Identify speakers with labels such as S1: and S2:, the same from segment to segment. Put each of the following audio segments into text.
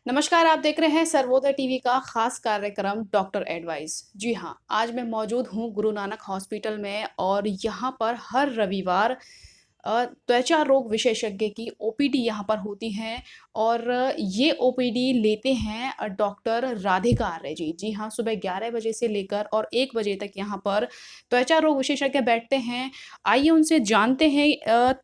S1: नमस्कार, आप देख रहे हैं सर्वोदय टीवी का खास कार्यक्रम डॉक्टर एडवाइस। जी हाँ, आज मैं मौजूद हूँ गुरु नानक हॉस्पिटल में और यहाँ पर हर रविवार त्वचा रोग विशेषज्ञ की ओपीडी यहाँ पर होती है और ये ओपीडी लेते हैं डॉक्टर राधिका आर्य जी। जी हाँ, सुबह 11 बजे से लेकर और 1 बजे तक यहाँ पर त्वचा रोग विशेषज्ञ बैठते हैं। आइए उनसे जानते हैं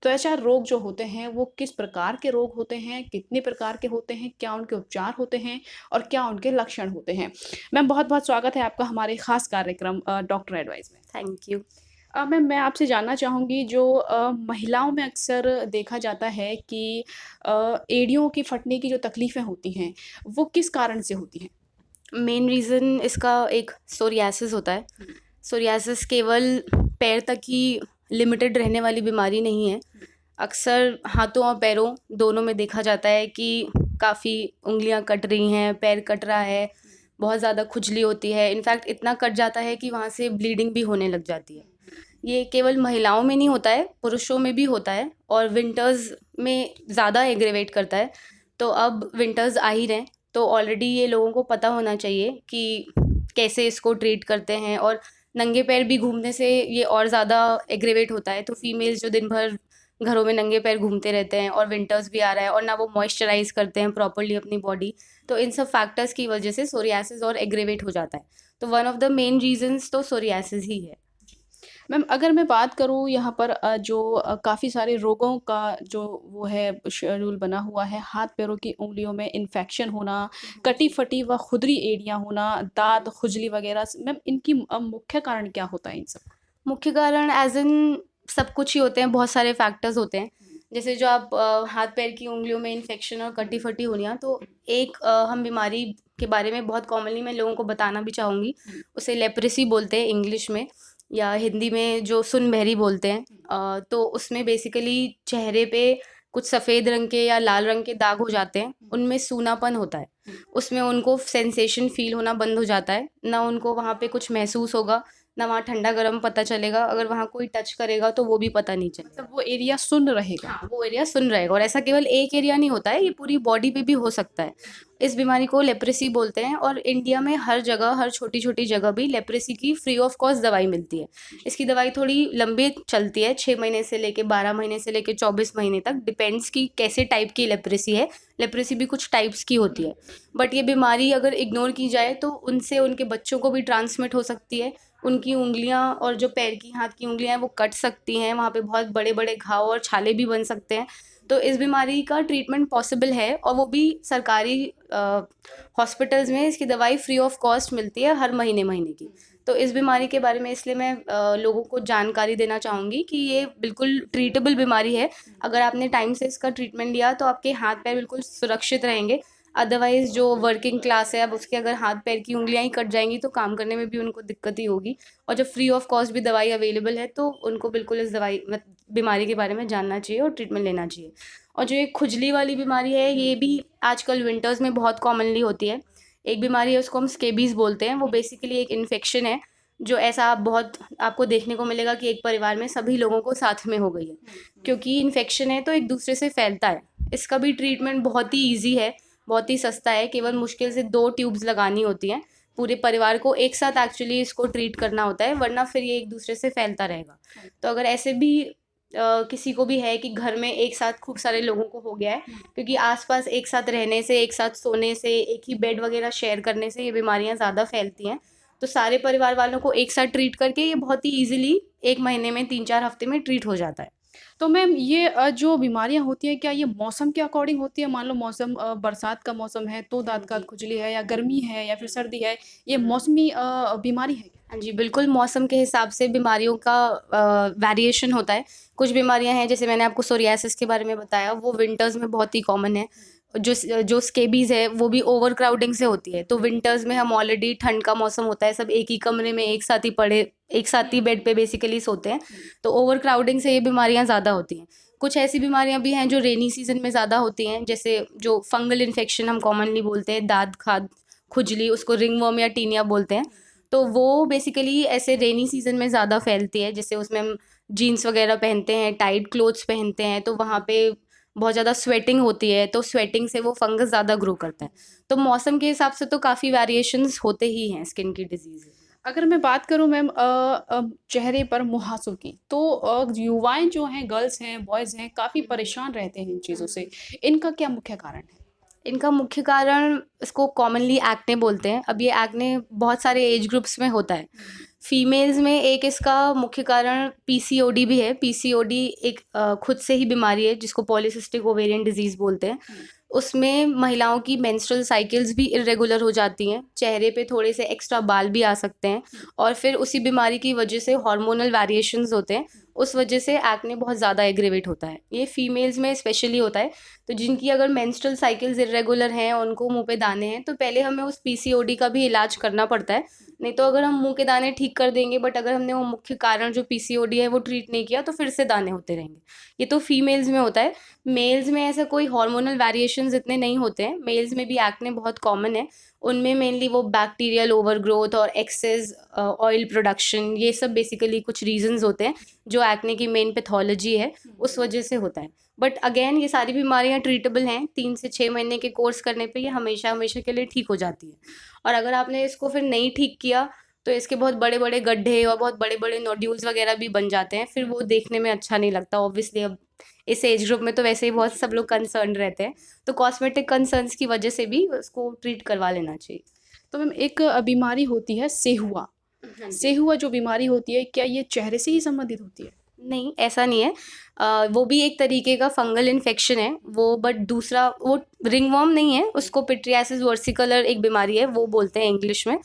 S1: त्वचा रोग जो होते हैं वो किस प्रकार के रोग होते हैं, कितने प्रकार के होते हैं, क्या उनके उपचार होते हैं और क्या उनके लक्षण होते हैं। मैम बहुत-बहुत स्वागत है आपका हमारे खास कार्यक्रम डॉक्टर एडवाइस में।
S2: Thank you.
S1: मैम मैं आपसे जानना चाहूँगी जो महिलाओं में अक्सर देखा जाता है कि एड़ियों की फटने की जो तकलीफ़ें होती हैं, वो किस कारण से होती हैं?
S2: मेन रीज़न इसका एक सोरियासिस होता है।
S1: हुँ,
S2: सोरियासिस केवल पैर तक ही लिमिटेड रहने वाली बीमारी नहीं है। अक्सर हाथों और पैरों दोनों में देखा जाता है कि काफ़ी उँगलियाँ कट रही हैं, पैर कट रहा है, बहुत ज़्यादा खुजली होती है। इनफैक्ट इतना कट जाता है कि वहाँ से ब्लीडिंग भी होने लग जाती है। ये केवल महिलाओं में नहीं होता है, पुरुषों में भी होता है और विंटर्स में ज़्यादा एग्रेवेट करता है। तो अब विंटर्स आ ही रहे हैं, तो ऑलरेडी ये लोगों को पता होना चाहिए कि कैसे इसको ट्रीट करते हैं। और नंगे पैर भी घूमने से ये और ज़्यादा एग्रेवेट होता है। तो फीमेल्स जो दिन भर घरों में नंगे पैर घूमते रहते हैं और विंटर्स भी आ रहा है और ना वो मॉइस्चराइज़ करते हैं प्रॉपर्ली अपनी बॉडी, तो इन सब फैक्टर्स की वजह से सोरियासिस और एग्रेवेट हो जाता है। तो one of the main reasons तो सोरियासिस ही है।
S1: मैम अगर मैं बात करूँ यहाँ पर जो काफ़ी सारे रोगों का जो वो है शेड्यूल बना हुआ है, हाथ-पैरों की उँगलियों में इन्फेक्शन होना, कटी-फटी व खुरदरी एड़ियाँ होना, दाद, खुजली वगैरह मैम इनकी मुख्य कारण क्या होता है इन सब?
S2: मुख्य कारण एज़ इन सब कुछ ही होते हैं, बहुत सारे फैक्टर्स होते हैं। जैसे जो आप हाथ-पैर की उँगलियों में इन्फेक्शन और कटी-फटी होनियाँ, तो एक हम बीमारी के बारे में बहुत कॉमनली मैं लोगों को बताना भी चाहूँगी। उसे लेप्रेसी बोलते हैं इंग्लिश में, या हिंदी में जो सुन बहरी बोलते हैं। तो उसमें बेसिकली चेहरे पे कुछ सफ़ेद रंग के या लाल रंग के दाग हो जाते हैं, उनमें सूनापन होता है। उसमें उनको सेंसेशन फ़ील होना बंद हो जाता है, ना उनको वहाँ पे कुछ महसूस होगा, ना वहाँ ठंडा-गरम पता चलेगा। अगर वहाँ कोई टच करेगा तो वो भी पता नहीं चलेगा।
S1: मतलब वो एरिया सुन्न रहेगा।
S2: हाँ, वो एरिया सुन रहेगा। और ऐसा केवल एक एरिया नहीं होता है, ये पूरी बॉडी पे भी हो सकता है। इस बीमारी को लेप्रेसी बोलते हैं और इंडिया में हर जगह, हर छोटी-छोटी जगह भी लेप्रेसी की फ्री ऑफ कॉस्ट दवाई मिलती है। इसकी दवाई थोड़ी लंबी चलती है, 6 महीने से लेके 12 महीने से लेके 24 महीने तक, डिपेंड्स कि कैसे टाइप की लेप्रेसी है। लेप्रेसी भी कुछ टाइप्स की होती है। बट ये बीमारी अगर इग्नोर की जाए तो उनसे उनके बच्चों को भी ट्रांसमिट हो सकती है। उनकी उँगलियाँ और जो पैर की, हाथ की उँगलियाँ हैं वो कट सकती हैं, वहाँ पे बहुत बड़े-बड़े घाव और छाले भी बन सकते हैं। तो इस बीमारी का ट्रीटमेंट पॉसिबल है और वो भी सरकारी हॉस्पिटल्स में इसकी दवाई फ्री ऑफ कॉस्ट मिलती है हर महीने-महीने की। तो इस बीमारी के बारे में इसलिए मैं लोगों को जानकारी देना चाहूँगी कि ये बिल्कुल ट्रीटेबल बीमारी है। अगर आपने टाइम से इसका ट्रीटमेंट लिया तो आपके हाथ-पैर बिल्कुल सुरक्षित रहेंगे। अदरवाइज़ जो वर्किंग क्लास है, अब उसके अगर हाथ-पैर की उँगलियाँ ही कट जाएँगी तो काम करने में भी उनको दिक्कत ही होगी। और जब फ्री ऑफ कॉस्ट भी दवाई अवेलेबल है तो उनको बिल्कुल इस दवाई बीमारी के बारे में जानना चाहिए और ट्रीटमेंट लेना चाहिए। और जो ये खुजली वाली बीमारी है, ये भी आजकल विंटर्स में बहुत कॉमनली होती है। एक बीमारी है, उसको हम स्केबीज़ बोलते हैं। वो बेसिकली एक इन्फेक्शन है, जो ऐसा बहुत आपको देखने को मिलेगा कि एक परिवार में सभी लोगों को साथ में हो गई है। क्योंकि इन्फेक्शन है तो एक दूसरे से फैलता है। इसका भी ट्रीटमेंट बहुत ही ईज़ी है, बहुत ही सस्ता है। केवल मुश्किल से 2 ट्यूब्स लगानी होती हैं। पूरे परिवार को एक साथ एक्चुअली इसको ट्रीट करना होता है, वरना फिर ये एक दूसरे से फैलता रहेगा। तो अगर ऐसे भी किसी को भी है कि घर में एक साथ खूब सारे लोगों को हो गया है, क्योंकि आस-पास एक साथ रहने से, एक साथ सोने से, एक ही बेड वगैरह शेयर करने से ये बीमारियाँ ज़्यादा फैलती हैं। तो सारे परिवार वालों को एक साथ ट्रीट करके ये बहुत ही ईज़िली 1 महीने में, 3-4 हफ्ते में ट्रीट हो जाता है।
S1: तो मैम ये जो बीमारियाँ होती हैं क्या ये मौसम के अकॉर्डिंग होती है? मान लो मौसम बरसात का मौसम है तो
S2: हाँ
S1: दाँत का
S2: जी।
S1: खुजली है या गर्मी है या फिर सर्दी है, ये मौसमी बीमारी है क्या?
S2: हाँ जी, बिल्कुल मौसम के हिसाब से बीमारियों का वेरिएशन होता है। कुछ बीमारियाँ हैं, जैसे मैंने आपको सोरियासिस के बारे में बताया, वो विंटर्स में बहुत ही कॉमन है। जो स्केबीज़ है वो भी ओवरक्राउडिंग से होती है। तो विंटर्स में हम ऑलरेडी, ठंड का मौसम होता है, सब एक ही कमरे में एक साथ ही बेड पे बेसिकली सोते हैं। तो ओवरक्राउडिंग से ये बीमारियाँ ज़्यादा होती हैं। कुछ ऐसी बीमारियाँ भी हैं जो रेनी सीज़न में ज़्यादा होती हैं, जैसे जो फंगल इन्फेक्शन हम कॉमनली बोलते हैं, दाद खाद खुजली, उसको रिंगवर्म या टीनिया बोलते हैं। तो वो बेसिकली ऐसे रेनी सीज़न में ज़्यादा फैलती है। जैसे उसमें हम जीन्स वगैरह पहनते हैं, टाइट क्लोथ्स पहनते हैं, तो वहाँ पे बहुत ज़्यादा स्वेटिंग होती है, तो स्वेटिंग से वो फंगस ज़्यादा ग्रो करता है। तो मौसम के हिसाब से तो काफ़ी वेरिएशंस होते ही हैं स्किन की डिजीज़।
S1: अगर मैं बात करूँ मैम चेहरे पर मुहासों की, तो युवाएँ जो हैं, गर्ल्स हैं, बॉयज़ हैं, काफ़ी परेशान रहते हैं इन चीज़ों से। इनका क्या मुख्य कारण है?
S2: इनका मुख्य कारण इसको कॉमनली एक्ने बोलते हैं। अब ये एक्ने बहुत सारे एज ग्रुप्स में होता है। फीमेल्स में एक इसका मुख्य कारण पीसीओडी भी है। पीसीओडी एक खुद से ही बीमारी है जिसको पॉलीसिस्टिक ओवेरियन डिजीज़ बोलते हैं। उसमें महिलाओं की मेंस्ट्रुअल साइकिल्स भी इर्रेगुलर हो जाती हैं, चेहरे पे थोड़े से एक्स्ट्रा बाल भी आ सकते हैं और फिर उसी बीमारी की वजह से हार्मोनल वेरिएशंस होते हैं, उस वजह से एक्ने बहुत ज़्यादा एग्रेवेट होता है। ये फीमेल्स में स्पेशली होता है। तो जिनकी अगर मेंस्ट्रुअल साइकिल्स इर्रेगुलर हैं, उनको मुँह पे दाने हैं, तो पहले हमें उस पीसीओडी का भी इलाज करना पड़ता है। नहीं तो अगर हम मुँह के दाने ठीक कर देंगे बट अगर हमने वो मुख्य कारण जो पीसीओडी है वो ट्रीट नहीं किया तो फिर से दाने होते रहेंगे। ये तो फीमेल्स में होता है। मेल्स में ऐसा कोई हार्मोनल वेरिएशंस इतने नहीं होते हैं। मेल्स में भी एक्ने बहुत कॉमन है। उनमें मेनली वो बैक्टीरियल ओवरग्रोथ और एक्सेस ऑयल प्रोडक्शन, ये सब बेसिकली कुछ रीजंस होते हैं जो एक्ने की मेन पैथोलॉजी है, उस वजह से होता है। बट अगेन ये सारी बीमारियां ट्रीटेबल हैं। 3 से 6 महीने के कोर्स करने पे ये हमेशा हमेशा के लिए ठीक हो जाती है। और अगर आपने इसको फिर नहीं ठीक किया तो इसके बहुत बड़े बड़े गड्ढे और बहुत बड़े बड़े नोड्यूल्स वगैरह भी बन जाते हैं। फिर वो देखने में अच्छा नहीं लगता। ऑब्वियसली अब इस एज ग्रुप में तो वैसे ही बहुत सब लोग कंसर्न रहते हैं, तो कॉस्मेटिक कंसर्न्स की वजह से भी उसको ट्रीट करवा लेना चाहिए।
S1: तो मैम एक बीमारी होती है सेहुआ।
S2: हाँ जी।
S1: सेहुआ जो बीमारी होती है, क्या ये चेहरे से ही संबंधित होती है?
S2: नहीं, ऐसा नहीं है। वो भी एक तरीके का फंगल इन्फेक्शन है वो, बट दूसरा वो रिंगवर्म नहीं है, उसको पिट्रियासिस वर्सिकलर एक बीमारी है, वो बोलते हैं इंग्लिश में।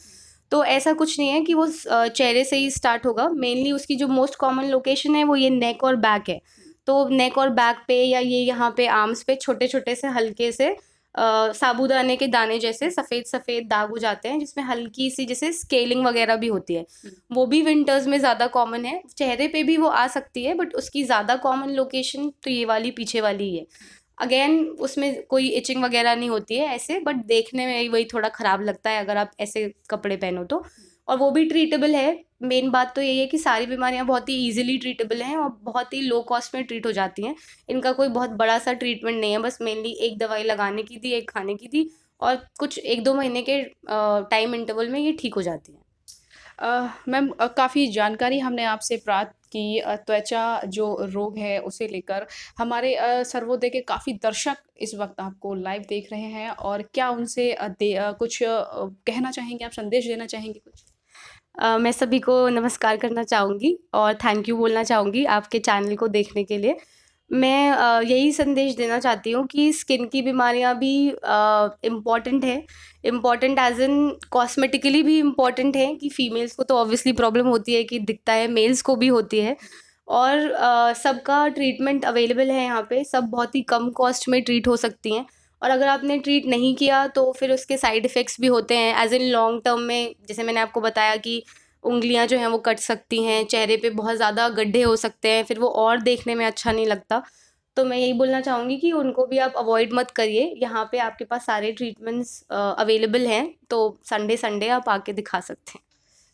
S2: तो ऐसा कुछ नहीं है कि वो चेहरे से ही स्टार्ट होगा। मेनली उसकी जो मोस्ट कॉमन लोकेशन है वो ये नेक और बैक है। तो नेक और बैक पे या ये यहाँ पे आर्म्स पे छोटे-छोटे से हल्के से साबूदाने के दाने जैसे सफ़ेद-सफ़ेद दाग हो जाते हैं, जिसमें हल्की सी जैसे स्केलिंग वगैरह भी होती है। वो भी विंटर्स में ज़्यादा कॉमन है। चेहरे पे भी वो आ सकती है बट उसकी ज़्यादा कॉमन लोकेशन तो ये वाली पीछे वाली ही है। अगेन उसमें कोई इचिंग वगैरह नहीं होती है ऐसे, बट देखने में वही थोड़ा ख़राब लगता है अगर आप ऐसे कपड़े पहनो तो। और वो भी ट्रीटेबल है। मेन बात तो यही है कि सारी बीमारियाँ बहुत ही ईज़िली ट्रीटेबल हैं और बहुत ही लो कॉस्ट में ट्रीट हो जाती हैं। इनका कोई बहुत बड़ा-सा ट्रीटमेंट नहीं है, बस मेनली एक दवाई लगाने की थी, एक खाने की थी और कुछ 1-2 महीने के टाइम इंटरवल में ये ठीक हो जाती हैं।
S1: मैम काफ़ी जानकारी हमने आपसे प्राप्त की त्वचा जो रोग है उसे लेकर। हमारे सर्वोदय के काफ़ी दर्शक इस वक्त आपको लाइव देख रहे हैं, और क्या उनसे कुछ कहना चाहेंगे आप, संदेश देना चाहेंगे कुछ?
S2: मैं सभी को नमस्कार करना चाहूँगी और थैंक यू बोलना चाहूँगी आपके चैनल को देखने के लिए। मैं यही संदेश देना चाहती हूँ कि स्किन की बीमारियाँ भी इम्पॉर्टेंट है। इम्पॉर्टेंट एज़ इन कॉस्मेटिकली भी इम्पॉर्टेंट है कि फीमेल्स को तो ऑब्वियसली प्रॉब्लम होती है कि दिखता है, मेल्स को भी होती है। और सबका ट्रीटमेंट अवेलेबल है यहाँ पे, सब बहुत ही कम कॉस्ट में ट्रीट हो सकती हैं। और अगर आपने ट्रीट नहीं किया तो फिर उसके साइड इफ़ेक्ट्स भी होते हैं, एज़ इन लॉन्ग टर्म में। जैसे मैंने आपको बताया कि उंगलियां जो हैं वो कट सकती हैं, चेहरे पे बहुत ज़्यादा गड्ढे हो सकते हैं, फिर वो और देखने में अच्छा नहीं लगता। तो मैं यही बोलना चाहूँगी कि उनको भी आप अवॉइड मत करिए। यहाँ पे आपके पास सारे ट्रीटमेंट्स अवेलेबल हैं, तो संडे संडे आप आके दिखा सकते हैं।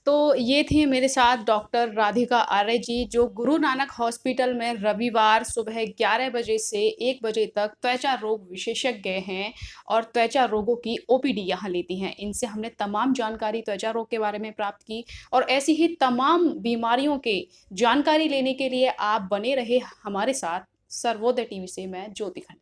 S1: तो ये थी मेरे साथ डॉक्टर राधिका आर्य जी, जो गुरु नानक हॉस्पिटल में रविवार सुबह 11 बजे से 1 बजे तक त्वचा रोग विशेषज्ञ हैं और त्वचा रोगों की ओपीडी यहाँ लेती हैं। इनसे हमने तमाम जानकारी त्वचा रोग के बारे में प्राप्त की, और ऐसी ही तमाम बीमारियों के जानकारी लेने के लिए आप बने रहे हमारे साथ। सर्वोदय टीवी से मैं ज्योति खन्ना।